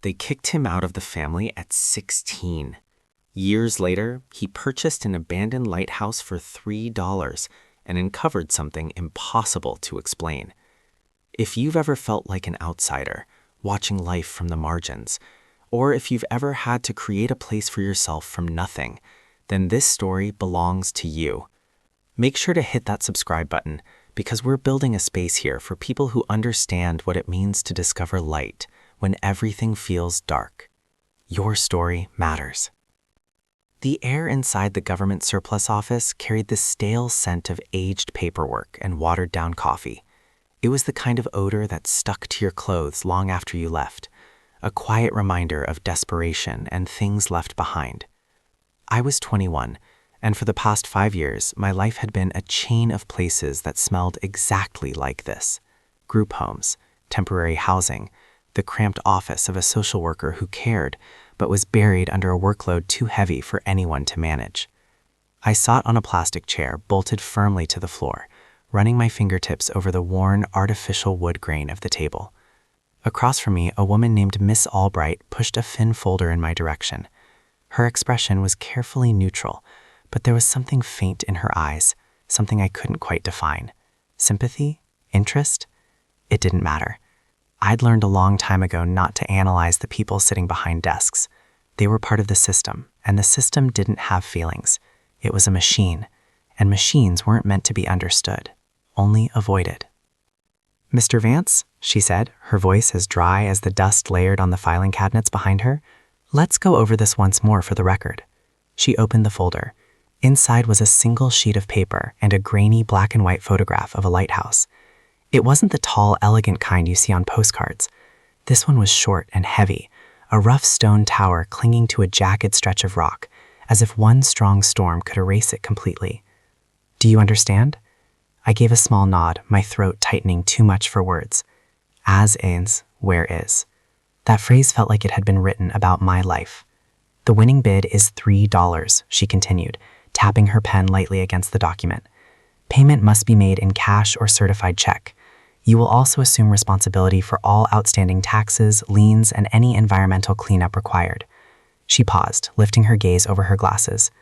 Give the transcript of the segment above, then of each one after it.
They kicked him out of the family at 16. Years later, he purchased an abandoned lighthouse for $3 and uncovered something impossible to explain. If you've ever felt like an outsider, watching life from the margins, or if you've ever had to create a place for yourself from nothing, then this story belongs to you. Make sure to hit that subscribe button because we're building a space here for people who understand what it means to discover light when everything feels dark. Your story matters. The air inside the government surplus office carried the stale scent of aged paperwork and watered-down coffee. It was the kind of odor that stuck to your clothes long after you left, a quiet reminder of desperation and things left behind. I was 21, and for the past 5 years, my life had been a chain of places that smelled exactly like this. Group homes, temporary housing, the cramped office of a social worker who cared, but was buried under a workload too heavy for anyone to manage. I sat on a plastic chair bolted firmly to the floor, running my fingertips over the worn, artificial wood grain of the table. Across from me, a woman named Miss Albright pushed a thin folder in my direction. Her expression was carefully neutral, but there was something faint in her eyes, something I couldn't quite define. Sympathy? Interest? It didn't matter. I'd learned a long time ago not to analyze the people sitting behind desks. They were part of the system, and the system didn't have feelings. It was a machine, and machines weren't meant to be understood, only avoided. "Mr. Vance," she said, her voice as dry as the dust layered on the filing cabinets behind her, "let's go over this once more for the record." She opened the folder. Inside was a single sheet of paper and a grainy black and white photograph of a lighthouse. It wasn't the tall, elegant kind you see on postcards. This one was short and heavy, a rough stone tower clinging to a jagged stretch of rock, as if one strong storm could erase it completely. "Do you understand?" I gave a small nod, my throat tightening too much for words. "As is, where is." That phrase felt like it had been written about my life. "The winning bid is $3, she continued, tapping her pen lightly against the document. "Payment must be made in cash or certified check. You will also assume responsibility for all outstanding taxes, liens, and any environmental cleanup required." She paused, lifting her gaze over her glasses.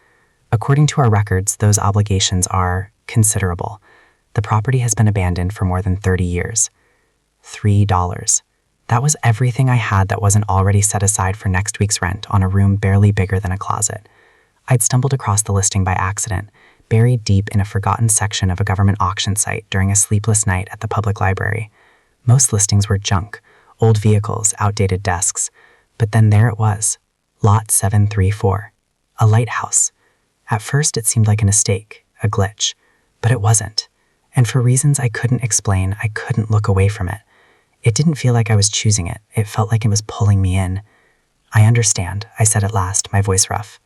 "According to our records, those obligations are considerable. The property has been abandoned for more than 30 years. $3. That was everything I had that wasn't already set aside for next week's rent on a room barely bigger than a closet. I'd stumbled across the listing by accident, buried deep in a forgotten section of a government auction site during a sleepless night at the public library. Most listings were junk, old vehicles, outdated desks. But then there it was, Lot 734, a lighthouse. At first it seemed like a mistake, a glitch, but it wasn't. And for reasons I couldn't explain, I couldn't look away from it. It didn't feel like I was choosing it. It felt like it was pulling me in. "I understand," I said at last, my voice rough.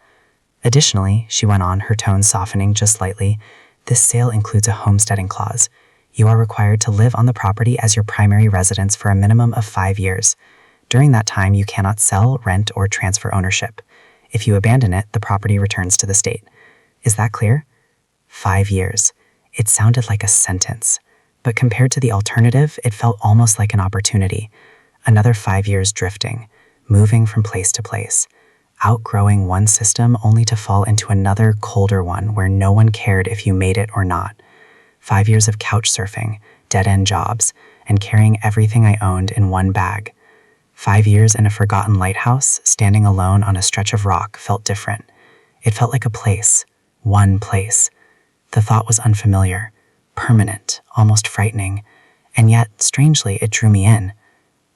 "Additionally," she went on, her tone softening just slightly, "this sale includes a homesteading clause. You are required to live on the property as your primary residence for a minimum of 5 years. During that time, you cannot sell, rent, or transfer ownership. If you abandon it, the property returns to the state. Is that clear?" 5 years. It sounded like a sentence, but compared to the alternative, it felt almost like an opportunity. Another 5 years drifting, moving from place to place, outgrowing one system only to fall into another, colder one where no one cared if you made it or not. 5 years of couch surfing, dead-end jobs, and carrying everything I owned in one bag. 5 years in a forgotten lighthouse, standing alone on a stretch of rock, felt different. It felt like a place, one place. The thought was unfamiliar, permanent, almost frightening, and yet, strangely, it drew me in.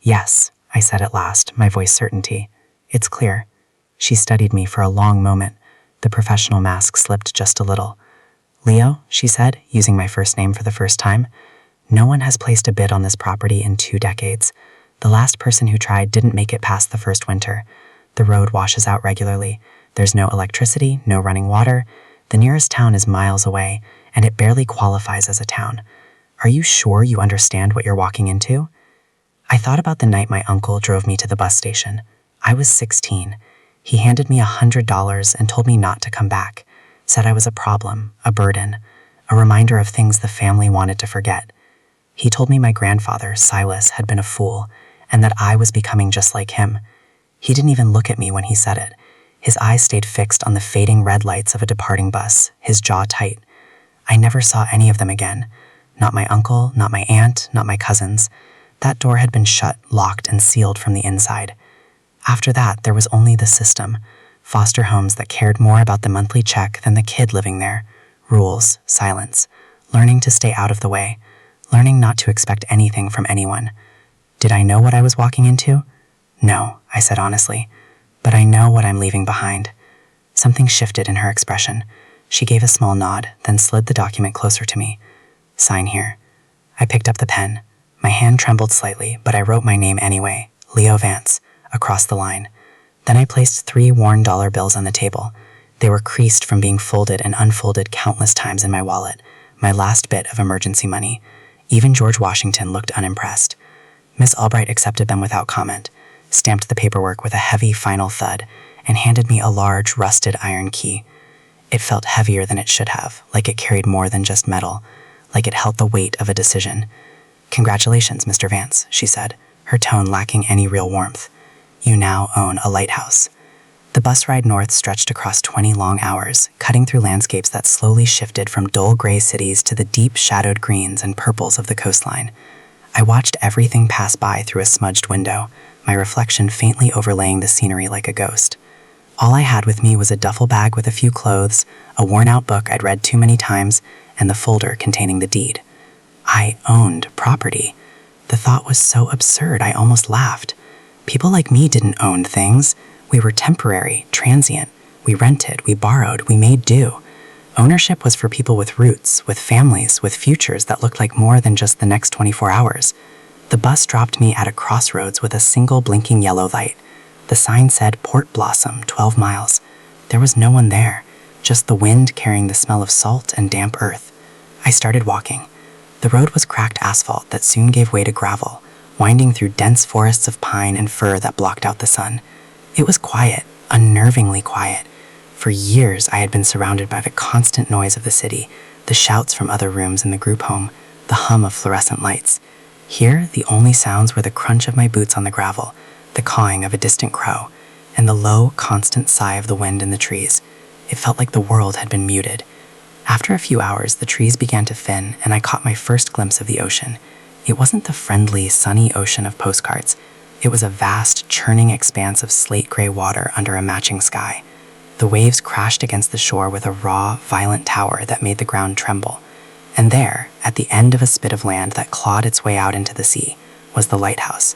"Yes," I said at last, my voice certainty. "It's clear." She studied me for a long moment. The professional mask slipped just a little. "Leo," she said, using my first name for the first time, "no one has placed a bid on this property in 2 decades. The last person who tried didn't make it past the first winter. The road washes out regularly. There's no electricity, no running water. The nearest town is miles away, and it barely qualifies as a town. Are you sure you understand what you're walking into?" I thought about the night my uncle drove me to the bus station. I was 16. He handed me $100 and told me not to come back, said I was a problem, a burden, a reminder of things the family wanted to forget. He told me my grandfather, Silas, had been a fool, and that I was becoming just like him. He didn't even look at me when he said it. His eyes stayed fixed on the fading red lights of a departing bus, his jaw tight. I never saw any of them again. Not my uncle, not my aunt, not my cousins. That door had been shut, locked, and sealed from the inside. After that, there was only the system. Foster homes that cared more about the monthly check than the kid living there. Rules, silence, learning to stay out of the way, learning not to expect anything from anyone. Did I know what I was walking into? No, I said honestly, but I know what I'm leaving behind. Something shifted in her expression. She gave a small nod, then slid the document closer to me. Sign here. I picked up the pen. My hand trembled slightly, but I wrote my name anyway, Leo Vance, across the line. Then I placed 3 worn dollar bills on the table. They were creased from being folded and unfolded countless times in my wallet, my last bit of emergency money. Even George Washington looked unimpressed. Miss Albright accepted them without comment, stamped the paperwork with a heavy final thud, and handed me a large, rusted iron key. It felt heavier than it should have, like it carried more than just metal, like it held the weight of a decision. Congratulations, Mr. Vance, she said, her tone lacking any real warmth. You now own a lighthouse. The bus ride north stretched across 20 long hours, cutting through landscapes that slowly shifted from dull gray cities to the deep shadowed greens and purples of the coastline. I watched everything pass by through a smudged window, my reflection faintly overlaying the scenery like a ghost. All I had with me was a duffel bag with a few clothes, a worn-out book I'd read too many times, and the folder containing the deed. I owned property. The thought was so absurd I almost laughed. People like me didn't own things. We were temporary, transient. We rented, we borrowed, we made do. Ownership was for people with roots, with families, with futures that looked like more than just the next 24 hours. The bus dropped me at a crossroads with a single blinking yellow light. The sign said Port Blossom, 12 miles. There was no one there, just the wind carrying the smell of salt and damp earth. I started walking. The road was cracked asphalt that soon gave way to gravel, winding through dense forests of pine and fir that blocked out the sun. It was quiet, unnervingly quiet. For years, I had been surrounded by the constant noise of the city, the shouts from other rooms in the group home, the hum of fluorescent lights. Here, the only sounds were the crunch of my boots on the gravel, the cawing of a distant crow, and the low, constant sigh of the wind in the trees. It felt like the world had been muted. After a few hours, the trees began to thin, and I caught my first glimpse of the ocean. It wasn't the friendly, sunny ocean of postcards. It was a vast, churning expanse of slate-gray water under a matching sky. The waves crashed against the shore with a raw, violent tower that made the ground tremble. And there, at the end of a spit of land that clawed its way out into the sea, was the lighthouse.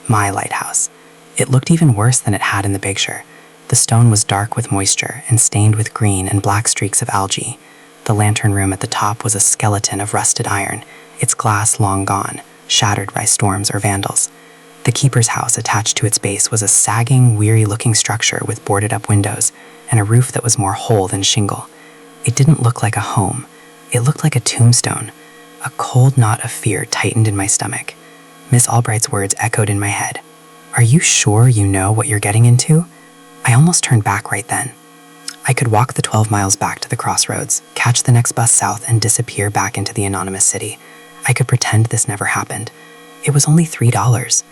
My lighthouse. It looked even worse than it had in the picture. The stone was dark with moisture and stained with green and black streaks of algae. The lantern room at the top was a skeleton of rusted iron, its glass long gone, shattered by storms or vandals. The keeper's house attached to its base was a sagging, weary-looking structure with boarded-up windows and a roof that was more whole than shingle. It didn't look like a home. It looked like a tombstone. A cold knot of fear tightened in my stomach. Miss Albright's words echoed in my head. Are you sure you know what you're getting into? I almost turned back right then. I could walk the 12 miles back to the crossroads, catch the next bus south, and disappear back into the anonymous city. I could pretend this never happened. It was only $3.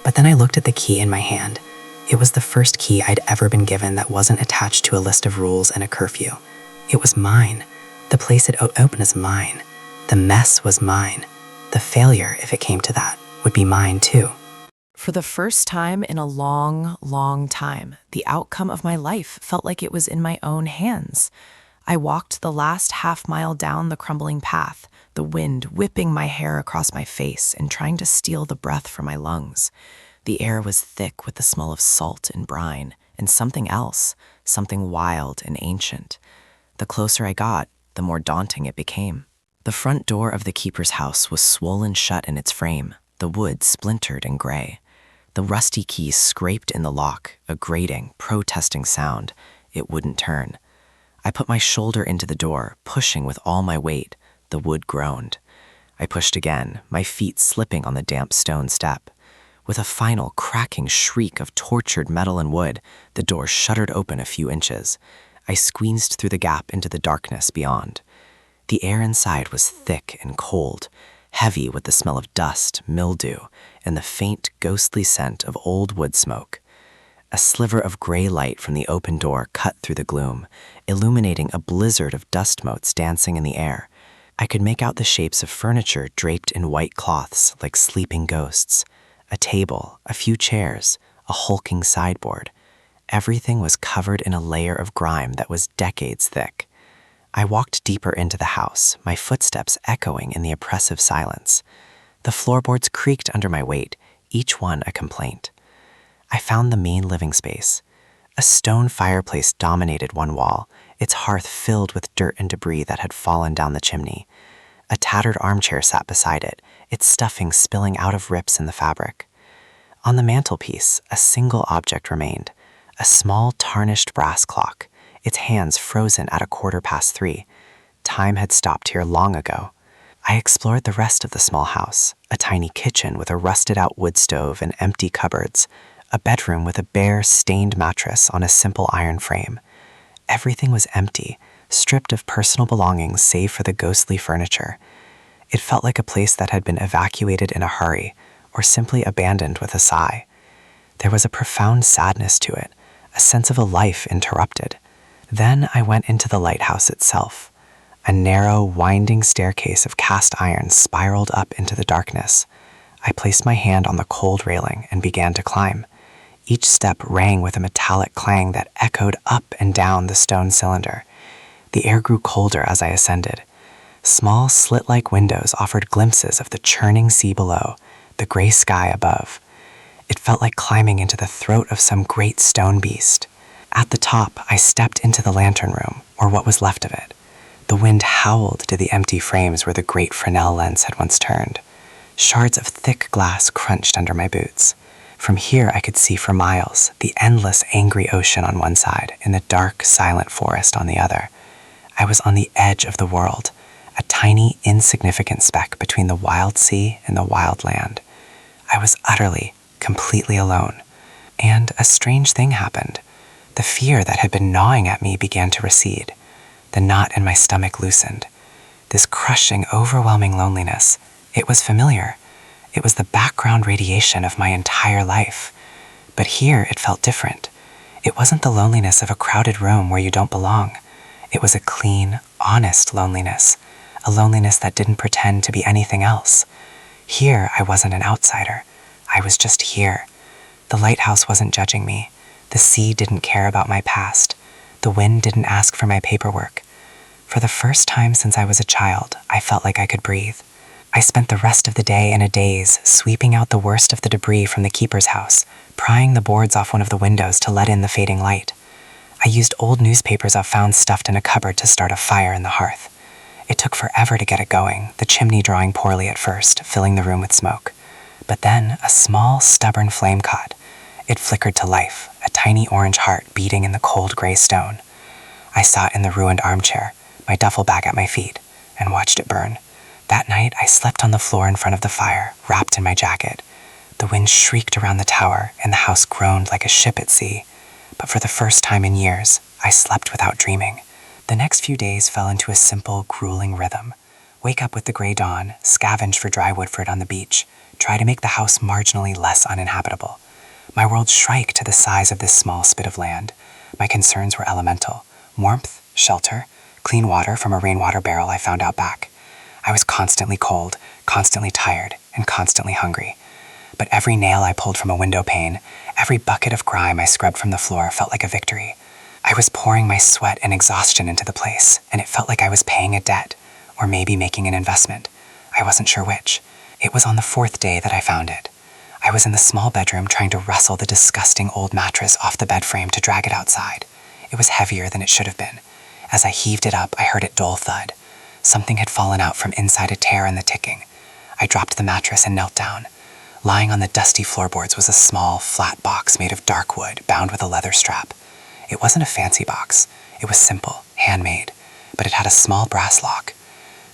But then I looked at the key in my hand. It was the first key I'd ever been given that wasn't attached to a list of rules and a curfew. It was mine. The place it opened is mine. The mess was mine. The failure, if it came to that, would be mine too. For the first time in a long, long time, the outcome of my life felt like it was in my own hands. I walked the last half-mile down the crumbling path, the wind whipping my hair across my face and trying to steal the breath from my lungs. The air was thick with the smell of salt and brine, and something else, something wild and ancient. The closer I got, the more daunting it became. The front door of the keeper's house was swollen shut in its frame, the wood splintered and gray. The rusty key scraped in the lock, a grating, protesting sound. It wouldn't turn. I put my shoulder into the door, pushing with all my weight. The wood groaned. I pushed again, my feet slipping on the damp stone step. With a final cracking shriek of tortured metal and wood, the door shuddered open a few inches. I squeezed through the gap into the darkness beyond. The air inside was thick and cold, heavy with the smell of dust, mildew, and the faint, ghostly scent of old wood smoke. A sliver of gray light from the open door cut through the gloom, illuminating a blizzard of dust motes dancing in the air. I could make out the shapes of furniture draped in white cloths like sleeping ghosts. A table, a few chairs, a hulking sideboard. Everything was covered in a layer of grime that was decades thick. I walked deeper into the house, my footsteps echoing in the oppressive silence. The floorboards creaked under my weight, each one a complaint. I found the main living space. A stone fireplace dominated one wall, its hearth filled with dirt and debris that had fallen down the chimney. A tattered armchair sat beside it, its stuffing spilling out of rips in the fabric. On the mantelpiece, a single object remained, a small tarnished brass clock, its hands frozen at 3:15. Time had stopped here long ago. I explored the rest of the small house, a tiny kitchen with a rusted-out wood stove and empty cupboards, a bedroom with a bare, stained mattress on a simple iron frame. Everything was empty, stripped of personal belongings save for the ghostly furniture. It felt like a place that had been evacuated in a hurry, or simply abandoned with a sigh. There was a profound sadness to it, a sense of a life interrupted. Then I went into the lighthouse itself. A narrow, winding staircase of cast iron spiraled up into the darkness. I placed my hand on the cold railing and began to climb. Each step rang with a metallic clang that echoed up and down the stone cylinder. The air grew colder as I ascended. Small, slit-like windows offered glimpses of the churning sea below, the gray sky above. It felt like climbing into the throat of some great stone beast. At the top, I stepped into the lantern room, or what was left of it. The wind howled to the empty frames where the great Fresnel lens had once turned. Shards of thick glass crunched under my boots. From here I could see for miles the endless angry ocean on one side and the dark, silent forest on the other. I was on the edge of the world, a tiny, insignificant speck between the wild sea and the wild land. I was utterly, completely alone. And a strange thing happened. The fear that had been gnawing at me began to recede. The knot in my stomach loosened. This crushing, overwhelming loneliness, it was familiar. It was the background radiation of my entire life. But here it felt different. It wasn't the loneliness of a crowded room where you don't belong. It was a clean, honest loneliness, a loneliness that didn't pretend to be anything else. Here I wasn't an outsider. I was just here. The lighthouse wasn't judging me. The sea didn't care about my past. The wind didn't ask for my paperwork. For the first time since I was a child, I felt like I could breathe. I spent the rest of the day in a daze, sweeping out the worst of the debris from the keeper's house, prying the boards off one of the windows to let in the fading light. I used old newspapers I've found stuffed in a cupboard to start a fire in the hearth. It took forever to get it going, the chimney drawing poorly at first, filling the room with smoke. But then a small, stubborn flame caught. It flickered to life, a tiny orange heart beating in the cold gray stone. I sat in the ruined armchair, my duffel bag at my feet, and watched it burn. That night, I slept on the floor in front of the fire, wrapped in my jacket. The wind shrieked around the tower, and the house groaned like a ship at sea. But for the first time in years, I slept without dreaming. The next few days fell into a simple, grueling rhythm. Wake up with the gray dawn, scavenge for dry wood for it on the beach, try to make the house marginally less uninhabitable. My world shrank to the size of this small spit of land. My concerns were elemental. Warmth, shelter, clean water from a rainwater barrel I found out back. I was constantly cold, constantly tired, and constantly hungry. But every nail I pulled from a window pane, every bucket of grime I scrubbed from the floor felt like a victory. I was pouring my sweat and exhaustion into the place, and it felt like I was paying a debt, or maybe making an investment. I wasn't sure which. It was on the 4th day that I found it. I was in the small bedroom trying to wrestle the disgusting old mattress off the bed frame to drag it outside. It was heavier than it should have been. As I heaved it up, I heard it dull thud. Something had fallen out from inside a tear in the ticking. I dropped the mattress and knelt down. Lying on the dusty floorboards was a small, flat box made of dark wood, bound with a leather strap. It wasn't a fancy box. It was simple, handmade, but it had a small brass lock.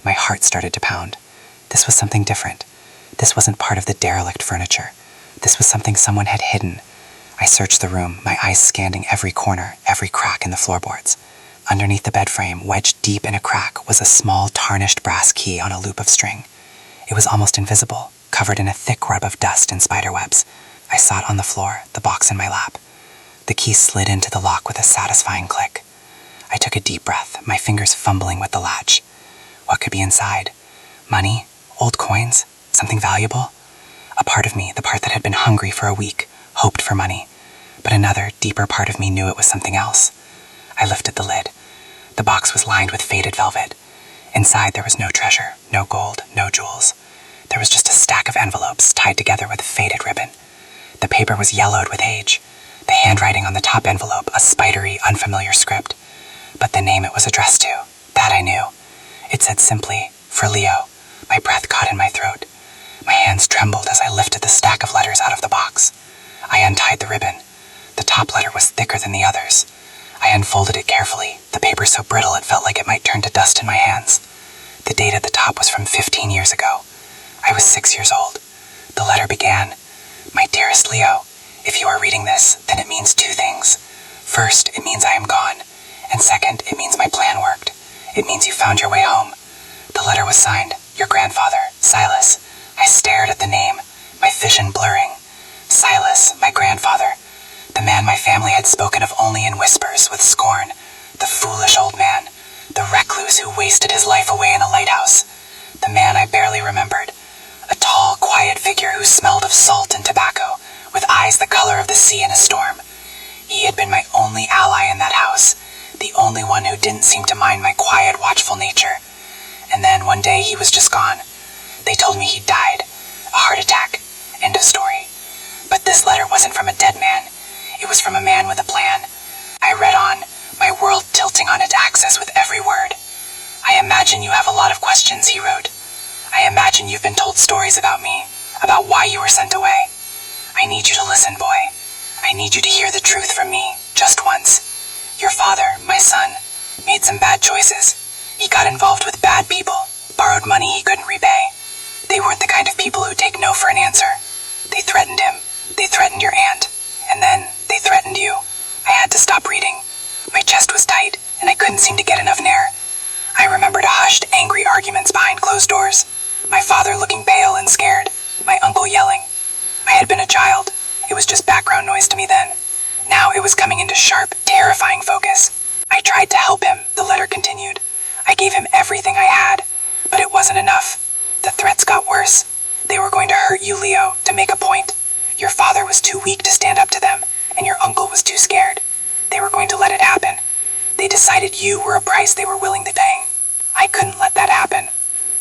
My heart started to pound. This was something different. This wasn't part of the derelict furniture. This was something someone had hidden. I searched the room, my eyes scanning every corner, every crack in the floorboards. Underneath the bed frame, wedged deep in a crack, was a small, tarnished brass key on a loop of string. It was almost invisible, covered in a thick web of dust and spider webs. I sat on the floor, the box in my lap. The key slid into the lock with a satisfying click. I took a deep breath, my fingers fumbling with the latch. What could be inside? Money? Old coins? Something valuable? A part of me, the part that had been hungry for a week, hoped for money. But another, deeper part of me knew it was something else. I lifted the lid. The box was lined with faded velvet. Inside there was no treasure, no gold, no jewels. There was just a stack of envelopes tied together with faded ribbon. The paper was yellowed with age. The handwriting on the top envelope, a spidery, unfamiliar script. But the name it was addressed to, that I knew. It said simply, "For Leo." My breath caught in my throat. My hands trembled as I lifted the stack of letters out of the box. I untied the ribbon. The top letter was thicker than the others. I unfolded it carefully, the paper so brittle it felt like it might turn to dust in my hands. The date at the top was from 15 years ago. I was 6 years old. The letter began, "My dearest Leo, if you are reading this, then it means two things. First, it means I am gone. And second, it means my plan worked. It means you found your way home." The letter was signed, "Your grandfather, Silas." I stared at the name, my vision blurring. Silas, my grandfather. The man my family had spoken of only in whispers, with scorn. The foolish old man. The recluse who wasted his life away in a lighthouse. The man I barely remembered. A tall, quiet figure who smelled of salt and tobacco, with eyes the color of the sea in a storm. He had been my only ally in that house, the only one who didn't seem to mind my quiet, watchful nature. And then one day he was just gone. They told me he'd died. A heart attack. End of story. But this letter wasn't from a dead man. It was from a man with a plan. I read on, my world tilting on its axis with every word. "I imagine you have a lot of questions," he wrote. "I imagine you've been told stories about me, about why you were sent away. I need you to listen, boy. I need you to hear the truth from me, just once. Your father, my son, made some bad choices. He got involved with bad people, borrowed money he couldn't repay. They weren't the kind of people who take no for an answer. They threatened him. They threatened your aunt. And then they threatened you. I had to stop reading. My chest was tight, and I couldn't seem to get enough air. I remembered hushed, angry arguments behind closed doors. My father looking pale and scared. My uncle yelling. I had been a child. It was just background noise to me then. Now it was coming into sharp, terrifying focus. I tried to help him, the letter continued. I gave him everything I had, but it wasn't enough. The threats got worse. They were going to hurt you, Leo, to make a point. Your father was too weak to stand up to them, and your uncle was too scared. They were going to let it happen. They decided you were a price they were willing to pay. I couldn't let that happen,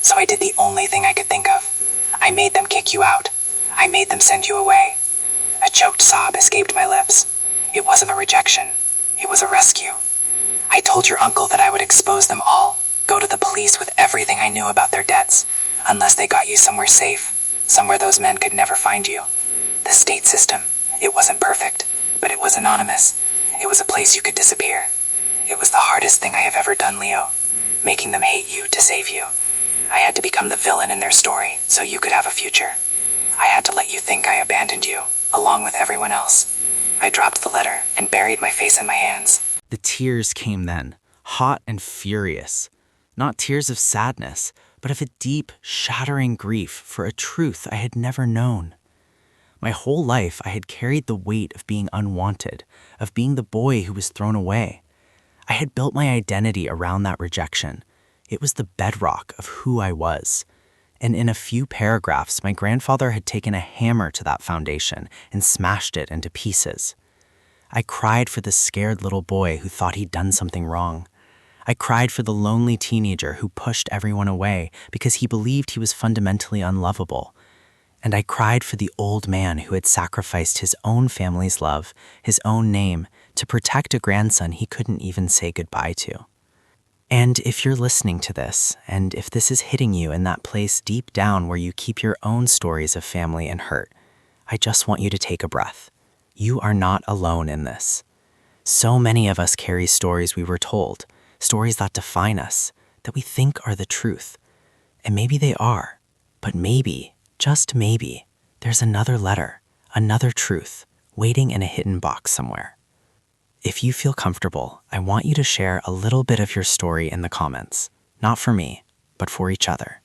so I did the only thing I could think of. I made them kick you out. I made them send you away. A choked sob escaped my lips. It wasn't a rejection. It was a rescue. I told your uncle that I would expose them all, go to the police with everything I knew about their debts, unless they got you somewhere safe, somewhere those men could never find you. The state system, it wasn't perfect, but it was anonymous. It was a place you could disappear. It was the hardest thing I have ever done, Leo, making them hate you to save you. I had to become the villain in their story so you could have a future. I had to let you think I abandoned you, along with everyone else. I dropped the letter and buried my face in my hands. The tears came then, hot and furious. Not tears of sadness, but of a deep, shattering grief for a truth I had never known. My whole life I had carried the weight of being unwanted, of being the boy who was thrown away. I had built my identity around that rejection. It was the bedrock of who I was. And in a few paragraphs, my grandfather had taken a hammer to that foundation and smashed it into pieces. I cried for the scared little boy who thought he'd done something wrong. I cried for the lonely teenager who pushed everyone away because he believed he was fundamentally unlovable. And I cried for the old man who had sacrificed his own family's love, his own name, to protect a grandson he couldn't even say goodbye to. And if you're listening to this, and if this is hitting you in that place deep down where you keep your own stories of family and hurt, I just want you to take a breath. You are not alone in this. So many of us carry stories we were told, stories that define us, that we think are the truth. And maybe they are, but maybe, just maybe, there's another letter, another truth, waiting in a hidden box somewhere. If you feel comfortable, I want you to share a little bit of your story in the comments, not for me, but for each other.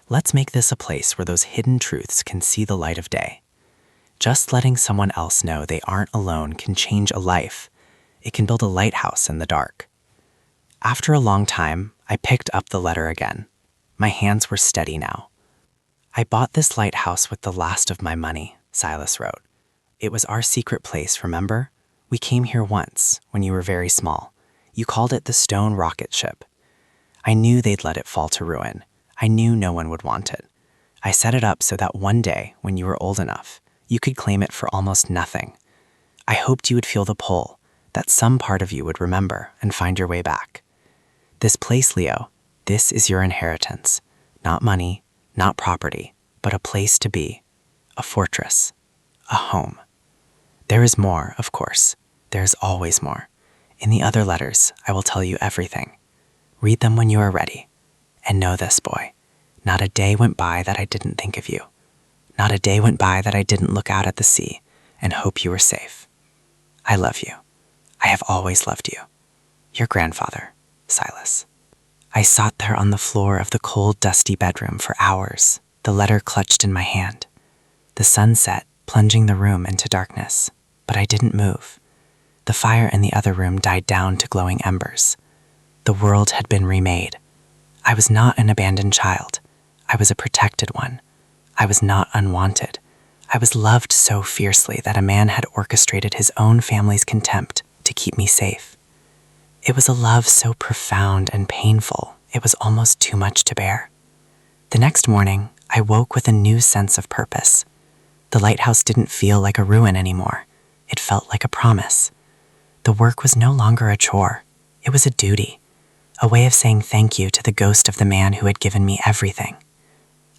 Let's make this a place where those hidden truths can see the light of day. Just letting someone else know they aren't alone can change a life. It can build a lighthouse in the dark. After a long time, I picked up the letter again. My hands were steady now. I bought this lighthouse with the last of my money, Silas wrote. It was our secret place, remember? We came here once, when you were very small. You called it the Stone Rocket Ship. I knew they'd let it fall to ruin. I knew no one would want it. I set it up so that one day, when you were old enough, you could claim it for almost nothing. I hoped you would feel the pull, that some part of you would remember and find your way back. This place, Leo, this is your inheritance. Not money, not property, but a place to be. A fortress. A home. There is more, of course. There is always more. In the other letters, I will tell you everything. Read them when you are ready. And know this, boy. Not a day went by that I didn't think of you. Not a day went by that I didn't look out at the sea and hope you were safe. I love you. I have always loved you. Your grandfather, Silas. I sat there on the floor of the cold, dusty bedroom for hours, the letter clutched in my hand. The sun set, plunging the room into darkness, but I didn't move. The fire in the other room died down to glowing embers. The world had been remade. I was not an abandoned child. I was a protected one. I was not unwanted. I was loved so fiercely that a man had orchestrated his own family's contempt to keep me safe. It was a love so profound and painful, it was almost too much to bear. The next morning, I woke with a new sense of purpose. The lighthouse didn't feel like a ruin anymore. It felt like a promise. The work was no longer a chore. It was a duty, a way of saying thank you to the ghost of the man who had given me everything.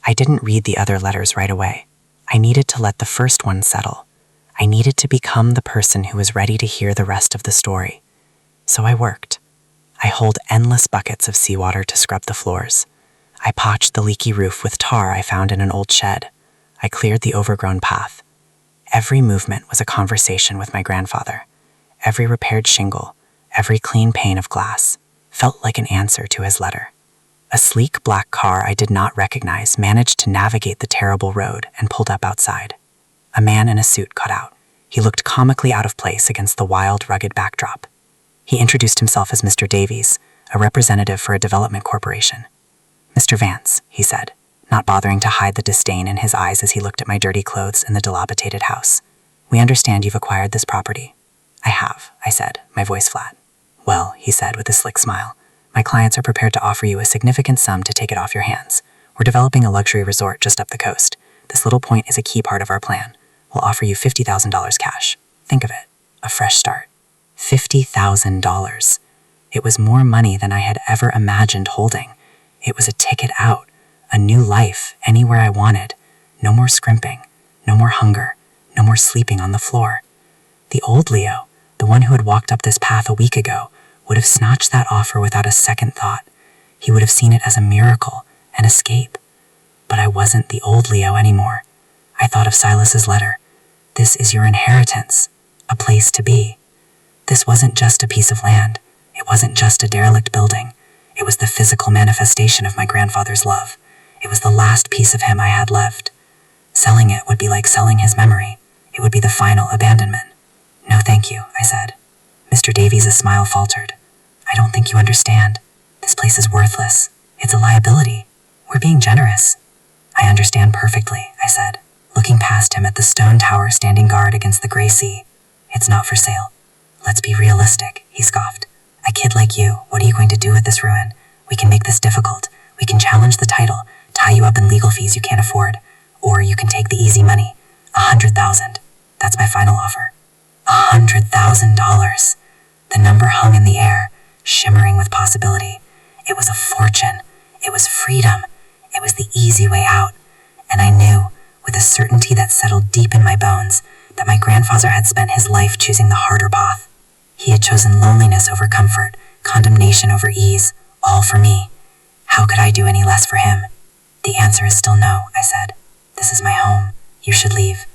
I didn't read the other letters right away. I needed to let the first one settle. I needed to become the person who was ready to hear the rest of the story. So I worked. I hauled endless buckets of seawater to scrub the floors. I patched the leaky roof with tar I found in an old shed. I cleared the overgrown path. Every movement was a conversation with my grandfather. Every repaired shingle, every clean pane of glass, felt like an answer to his letter. A sleek black car I did not recognize managed to navigate the terrible road and pulled up outside. A man in a suit got out. He looked comically out of place against the wild, rugged backdrop. He introduced himself as Mr. Davies, a representative for a development corporation. "Mr. Vance," he said, not bothering to hide the disdain in his eyes as he looked at my dirty clothes and the dilapidated house. "We understand you've acquired this property." "I have," I said, my voice flat. "Well," he said with a slick smile, "my clients are prepared to offer you a significant sum to take it off your hands. We're developing a luxury resort just up the coast. This little point is a key part of our plan. We'll offer you $50,000 cash. Think of it, a fresh start. $50,000. It was more money than I had ever imagined holding. It was a ticket out, a new life anywhere I wanted. No more scrimping, no more hunger, no more sleeping on the floor. The old Leo, the one who had walked up this path a week ago, would have snatched that offer without a second thought. He would have seen it as a miracle, an escape. But I wasn't the old Leo anymore. I thought of Silas's letter. This is your inheritance, a place to be. This wasn't just a piece of land. It wasn't just a derelict building. It was the physical manifestation of my grandfather's love. It was the last piece of him I had left. Selling it would be like selling his memory. It would be the final abandonment. "No, thank you," I said. Mr. Davies' smile faltered. "I don't think you understand. This place is worthless. It's a liability. We're being generous." "I understand perfectly," I said, looking past him at the stone tower standing guard against the gray sea. "It's not for sale." "Let's be realistic," he scoffed. "A kid like you, what are you going to do with this ruin? We can make this difficult. We can challenge the title, tie you up in legal fees you can't afford. Or you can take the easy money. $100,000. That's my final offer." $100,000. The number hung in the air, shimmering with possibility. It was a fortune. It was freedom. It was the easy way out. And I knew, with a certainty that settled deep in my bones, that my grandfather had spent his life choosing the harder path. He had chosen loneliness over comfort, condemnation over ease, all for me. How could I do any less for him? "The answer is still no," I said. "This is my home. You should leave."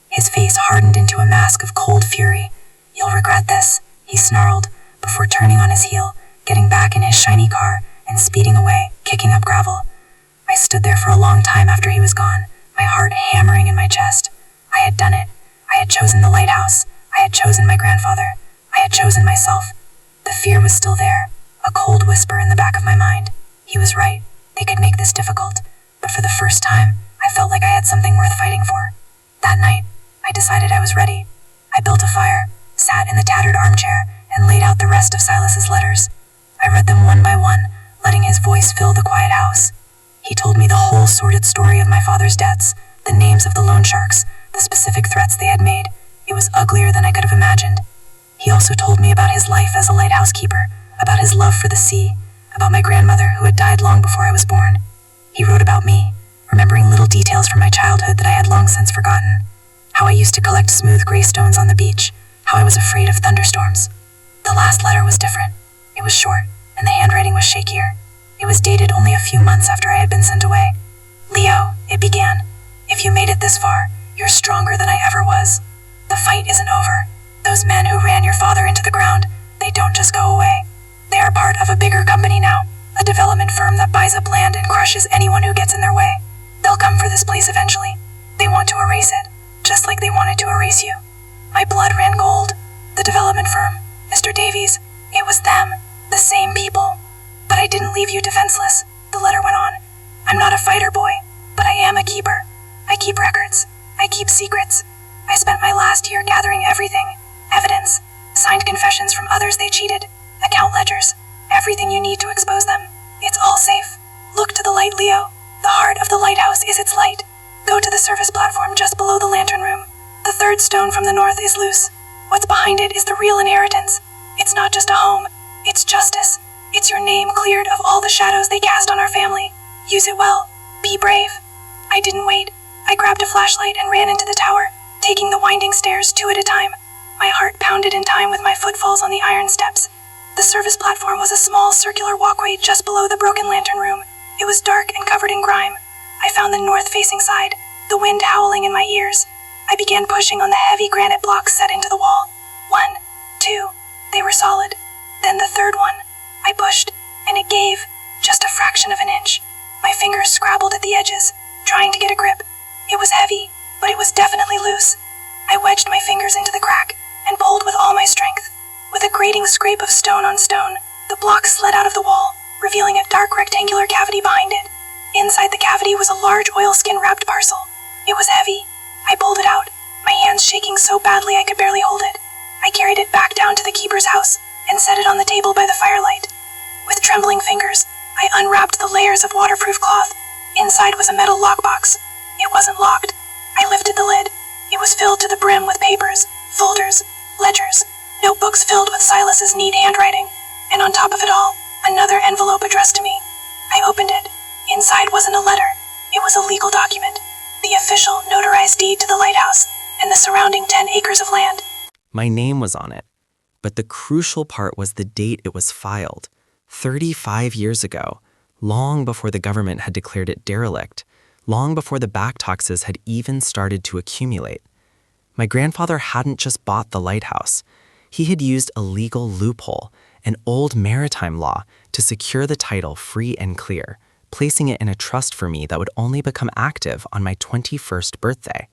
His face hardened into a mask of cold fury. "You'll regret this," he snarled, before turning on his heel, getting back in his shiny car, and speeding away, kicking up gravel. I stood there for a long time after he was gone, my heart hammering in my chest. I had done it. I had chosen the lighthouse. I had chosen my grandfather. I had chosen myself. The fear was still there, a cold whisper in the back of my mind. He was right. They could make this difficult. But for the first time, I felt like I had something worth fighting for. That night, I decided I was ready. I built a fire, sat in the tattered armchair, and laid out the rest of Silas's letters. I read them one by one, letting his voice fill the quiet house. He told me the whole sordid story of my father's deaths, the names of the loan sharks, the specific threats they had made. It was uglier than I could have imagined. He also told me about his life as a lighthouse keeper, about his love for the sea, about my grandmother who had died long before I was born. He wrote about me, remembering little details from my childhood that I had long since forgotten. How I used to collect smooth gray stones on the beach, how I was afraid of thunderstorms. The last letter was different. It was short, and the handwriting was shakier. It was dated only a few months after I had been sent away. Leo, it began. If you made it this far, you're stronger than I ever was. The fight isn't over. Those men who ran your father into the ground, they don't just go away. They are part of a bigger company now, a development firm that buys up land and crushes anyone who gets in their way. They'll come for this place eventually. They want to erase it, just like they wanted to erase you. My blood ran cold. The development firm, Mr. Davies, it was them, the same people. But I didn't leave you defenseless, the letter went on. I'm not a fighter boy, but I am a keeper. I keep records. I keep secrets. I spent my last year gathering everything. Evidence, signed confessions from others they cheated, account ledgers, everything you need to expose them. It's all safe. Look to the light, Leo. The heart of the lighthouse is its light. Go to the service platform just below the lantern room. The third stone from the north is loose. What's behind it is the real inheritance. It's not just a home. It's justice. It's your name cleared of all the shadows they cast on our family. Use it well. Be brave. I didn't wait. I grabbed a flashlight and ran into the tower, taking the winding stairs 2 at a time. My heart pounded in time with my footfalls on the iron steps. The service platform was a small circular walkway just below the broken lantern room. It was dark and covered in grime. I found the north-facing side, the wind howling in my ears. I began pushing on the heavy granite blocks set into the wall. 1, 2, they were solid. Then the third one. I pushed, and it gave, just a fraction of an inch. My fingers scrabbled at the edges, trying to get a grip. It was heavy, but it was definitely loose. I wedged my fingers into the crack and pulled with all my strength. With a grating scrape of stone on stone, the block slid out of the wall, revealing a dark rectangular cavity behind it. Inside the cavity was a large oilskin-wrapped parcel. It was heavy. I pulled it out, my hands shaking so badly I could barely hold it. I carried it back down to the keeper's house and set it on the table by the firelight. With trembling fingers, I unwrapped the layers of waterproof cloth. Inside was a metal lockbox. It wasn't locked. I lifted the lid. It was filled to the brim with papers, folders, ledgers, notebooks filled with Silas's neat handwriting, and on top of it all, another envelope addressed to me. I opened it. Inside wasn't a letter. It was a legal document, the official notarized deed to the lighthouse and the surrounding 10 acres of land. My name was on it, but the crucial part was the date it was filed, 35 years ago, long before the government had declared it derelict, long before the back taxes had even started to accumulate. My grandfather hadn't just bought the lighthouse. He had used a legal loophole, an old maritime law, to secure the title free and clear, placing it in a trust for me that would only become active on my 21st birthday.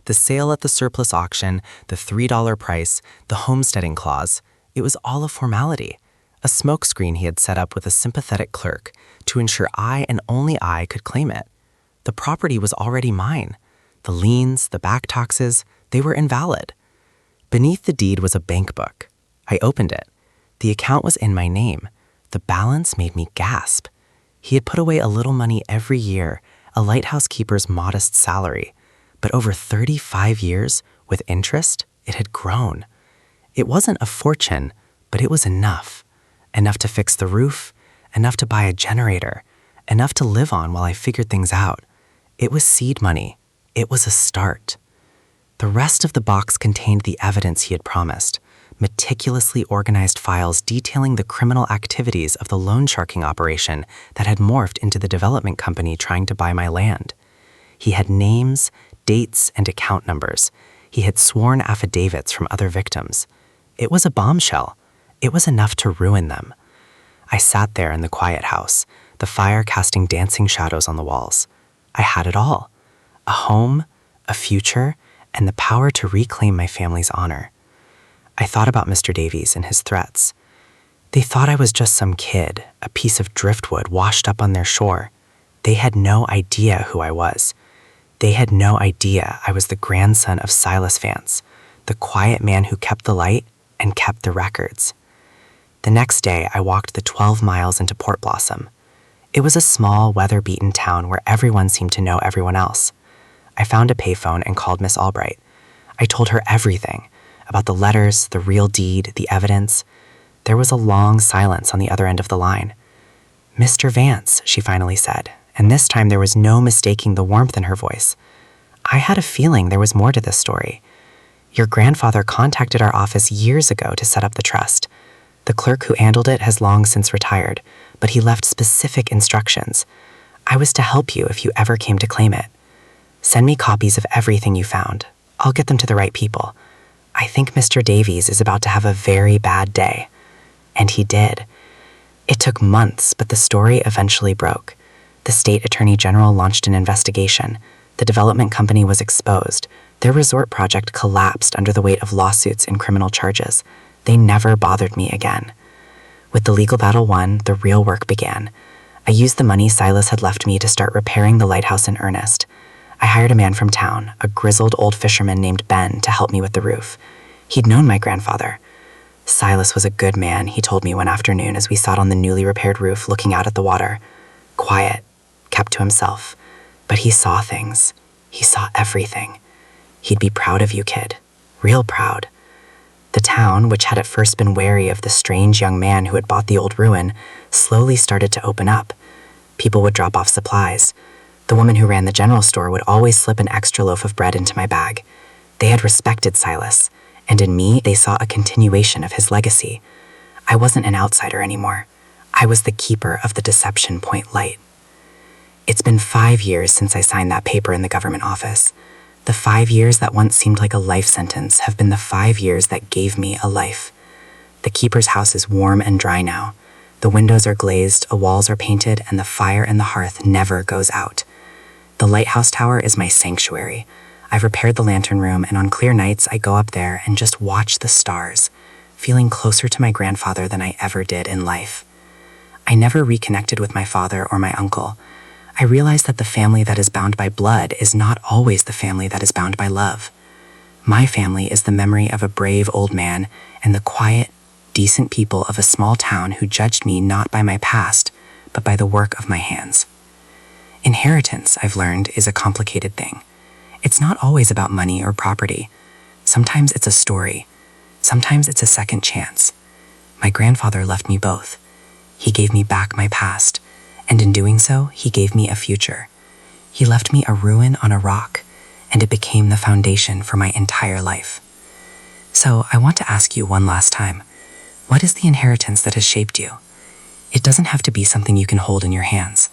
The sale at the surplus auction, the $3 price, the homesteading clause, it was all a formality, a smokescreen he had set up with a sympathetic clerk to ensure I and only I could claim it. The property was already mine. The liens, the back taxes, they were invalid. Beneath the deed was a bank book. I opened it. The account was in my name. The balance made me gasp. He had put away a little money every year, a lighthouse keeper's modest salary. But over 35 years, with interest, it had grown. It wasn't a fortune, but it was enough. Enough to fix the roof, enough to buy a generator, enough to live on while I figured things out. It was seed money. It was a start. The rest of the box contained the evidence he had promised, meticulously organized files detailing the criminal activities of the loan sharking operation that had morphed into the development company trying to buy my land. He had names, dates, and account numbers. He had sworn affidavits from other victims. It was a bombshell. It was enough to ruin them. I sat there in the quiet house, the fire casting dancing shadows on the walls. I had it all. A home, a future, and the power to reclaim my family's honor. I thought about Mr. Davies and his threats. They thought I was just some kid, a piece of driftwood washed up on their shore. They had no idea who I was. They had no idea I was the grandson of Silas Vance, the quiet man who kept the light and kept the records. The next day, I walked the 12 miles into Port Blossom. It was a small, weather-beaten town where everyone seemed to know everyone else. I found a payphone and called Miss Albright. I told her everything about the letters, the real deed, the evidence. There was a long silence on the other end of the line. "Mr. Vance," she finally said, and this time there was no mistaking the warmth in her voice. "I had a feeling there was more to this story. Your grandfather contacted our office years ago to set up the trust. The clerk who handled it has long since retired, but he left specific instructions. I was to help you if you ever came to claim it. Send me copies of everything you found. I'll get them to the right people. I think Mr. Davies is about to have a very bad day." And he did. It took months, but the story eventually broke. The state attorney general launched an investigation. The development company was exposed. Their resort project collapsed under the weight of lawsuits and criminal charges. They never bothered me again. With the legal battle won, the real work began. I used the money Silas had left me to start repairing the lighthouse in earnest. I hired a man from town, a grizzled old fisherman named Ben, to help me with the roof. He'd known my grandfather. Silas was a good man, he told me one afternoon as we sat on the newly repaired roof looking out at the water. Quiet, kept to himself. But he saw things. He saw everything. He'd be proud of you, kid. Real proud. The town, which had at first been wary of the strange young man who had bought the old ruin, slowly started to open up. People would drop off supplies. The woman who ran the general store would always slip an extra loaf of bread into my bag. They had respected Silas, and in me, they saw a continuation of his legacy. I wasn't an outsider anymore. I was the keeper of the Deception Point light. It's been 5 years since I signed that paper in the government office. The 5 years that once seemed like a life sentence have been the 5 years that gave me a life. The keeper's house is warm and dry now. The windows are glazed, the walls are painted, and the fire in the hearth never goes out. The lighthouse tower is my sanctuary. I've repaired the lantern room, and on clear nights I go up there and just watch the stars, feeling closer to my grandfather than I ever did in life. I never reconnected with my father or my uncle. I realized that the family that is bound by blood is not always the family that is bound by love. My family is the memory of a brave old man and the quiet, decent people of a small town who judged me not by my past, but by the work of my hands. Inheritance, I've learned, is a complicated thing. It's not always about money or property. Sometimes it's a story. Sometimes it's a second chance. My grandfather left me both. He gave me back my past, and in doing so, he gave me a future. He left me a ruin on a rock, and it became the foundation for my entire life. So I want to ask you one last time, what is the inheritance that has shaped you? It doesn't have to be something you can hold in your hands.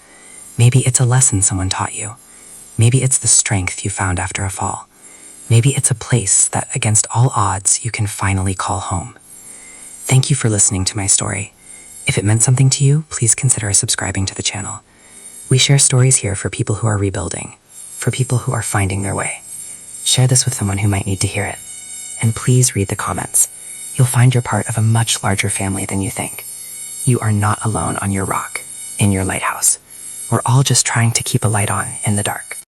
Maybe it's a lesson someone taught you. Maybe it's the strength you found after a fall. Maybe it's a place that, against all odds, you can finally call home. Thank you for listening to my story. If it meant something to you, please consider subscribing to the channel. We share stories here for people who are rebuilding, for people who are finding their way. Share this with someone who might need to hear it. And please read the comments. You'll find you're part of a much larger family than you think. You are not alone on your rock, in your lighthouse. We're all just trying to keep a light on in the dark.